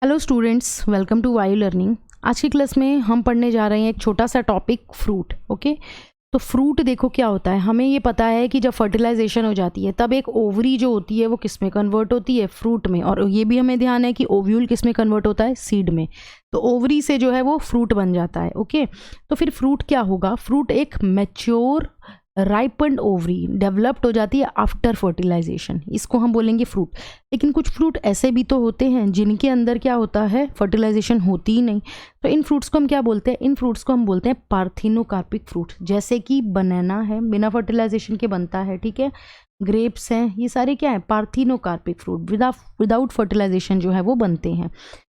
Hello students, welcome to वायु learning. आज की क्लास में हम पढ़ने जा रहे हैं एक छोटा सा टॉपिक फ्रूट। ओके, तो फ्रूट देखो क्या होता है। हमें ये पता है कि जब फर्टिलाइजेशन हो जाती है तब एक ओवरी जो होती है वो किस में कन्वर्ट होती है, फ्रूट में। और ये भी हमें ध्यान है कि ओव्यूल किस में कन्वर्ट होता है, सीड में। तो ओवरी से जो है वो फ्रूट बन जाता है। ओके, तो फिर फ्रूट क्या होगा? फ्रूट एक मैच्योर राइपेंड ओवरी डेवलप्ड हो जाती है आफ्टर फर्टिलाइजेशन, इसको हम बोलेंगे फ्रूट। लेकिन कुछ फ्रूट ऐसे भी तो होते हैं जिनके अंदर क्या होता है, फर्टिलाइजेशन होती ही नहीं। तो इन फ्रूट्स को हम क्या बोलते हैं? इन फ्रूट्स को हम बोलते हैं पार्थिनोकार्पिक फ्रूट। जैसे कि बनाना है, बिना फर्टिलाइजेशन के बनता है, ठीक है। ग्रेप्स हैं, ये सारे क्या है, पार्थिनोकार्पिक फ्रूट, विदाउट फर्टिलाइजेशन जो है वो बनते हैं।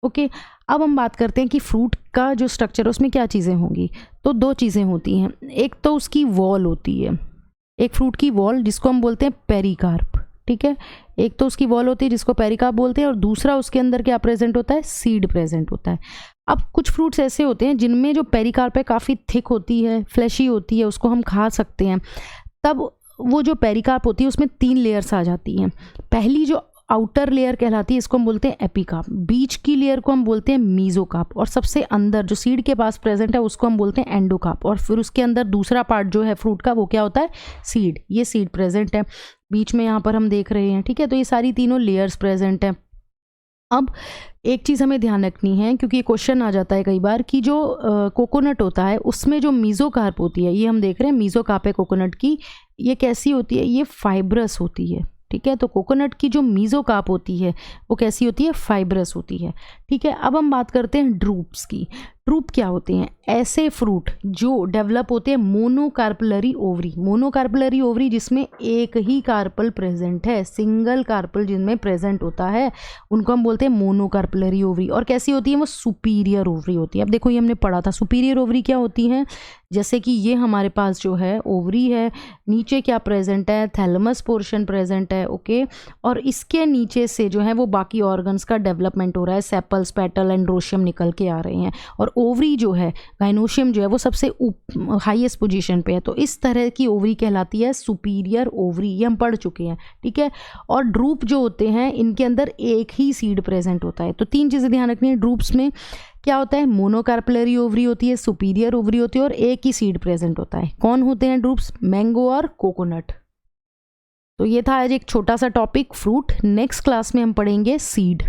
ओके, अब हम बात करते हैं कि फ्रूट का जो स्ट्रक्चर है उसमें क्या चीज़ें होंगी। तो दो चीज़ें होती हैं। एक तो उसकी वॉल होती है, एक फ्रूट की वॉल जिसको हम बोलते हैं पेरिकार्प, ठीक है। एक तो उसकी वॉल होती है जिसको पेरिकार्प बोलते हैं, और दूसरा उसके अंदर क्या प्रेजेंट होता है, सीड प्रेजेंट होता है। अब कुछ फ्रूट्स ऐसे होते हैं जिनमें जो पेरिकार्प है काफ़ी थिक होती है, फ्लैशी होती है, उसको हम खा सकते हैं। तब वो जो पेरिकार्प होती है उसमें 3 लेयर्स आ जाती हैं। पहली जो आउटर लेयर कहलाती है, इसको हम बोलते हैं एपिकार्प। बीच की लेयर को हम बोलते हैं मीजोकार्प, और सबसे अंदर जो सीड के पास प्रेजेंट है उसको हम बोलते हैं एंडोकार्प। और फिर उसके अंदर दूसरा पार्ट जो है फ्रूट का वो क्या होता है, सीड। ये सीड प्रेजेंट है बीच में, यहाँ पर हम देख रहे हैं, ठीक है। तो ये सारी तीनों लेयर्स प्रेजेंट हैं। अब एक चीज़ हमें ध्यान रखनी है, क्योंकि ये क्वेश्चन आ जाता है कई बार कि जो कोकोनट होता है उसमें जो मीजोकार्प होती है, ये हम देख रहे हैं मीजोकार्प है कोकोनट की, ये कैसी होती है, ये फाइब्रस होती है, ठीक है। तो कोकोनट की जो मीजोकार्प होती है वो कैसी होती है, फाइब्रस होती है, ठीक है। अब हम बात करते हैं ड्रूप्स की। ड्रूप क्या होते हैं? ऐसे फ्रूट जो डेवलप होते हैं मोनोकार्पलरी ओवरी। मोनोकार्पलरी ओवरी जिसमें एक ही कार्पल प्रेजेंट है, सिंगल कार्पल जिनमें प्रेजेंट होता है, उनको हम बोलते हैं मोनोकार्पलरी ओवरी। और कैसी होती है वो? सुपीरियर ओवरी होती है। अब देखो, ये हमने पढ़ा था, सुपीरियर ओवरी क्या होती है। जैसे कि ये हमारे पास जो है ओवरी है, नीचे क्या प्रेजेंट है, थैलेमस पोर्शन प्रेजेंट है, ओके। और इसके नीचे से जो है वो बाकी ऑर्गन्स का डेवलपमेंट हो रहा है, सेपल्स, पेटल, एंड्रोशियम निकल के आ रहे हैं। और ओवरी जो है, गाइनोशियम जो है वो सबसे हाईएस्ट पोजीशन पे है। तो इस तरह की ओवरी कहलाती है सुपीरियर ओवरी, ये हम पढ़ चुके हैं, ठीक है। और ड्रूप जो होते हैं इनके अंदर एक ही सीड प्रेजेंट होता है। तो 3 चीज़ें ध्यान रखनी है। ड्रूप्स में क्या होता है, मोनोकार्पलरी ओवरी होती है, सुपीरियर ओवरी होती है, और एक ही सीड प्रेजेंट होता है। कौन होते हैं ड्रूप्स? मैंगो और कोकोनट। तो ये था आज एक छोटा सा टॉपिक फ्रूट। नेक्स्ट क्लास में हम पढ़ेंगे सीड।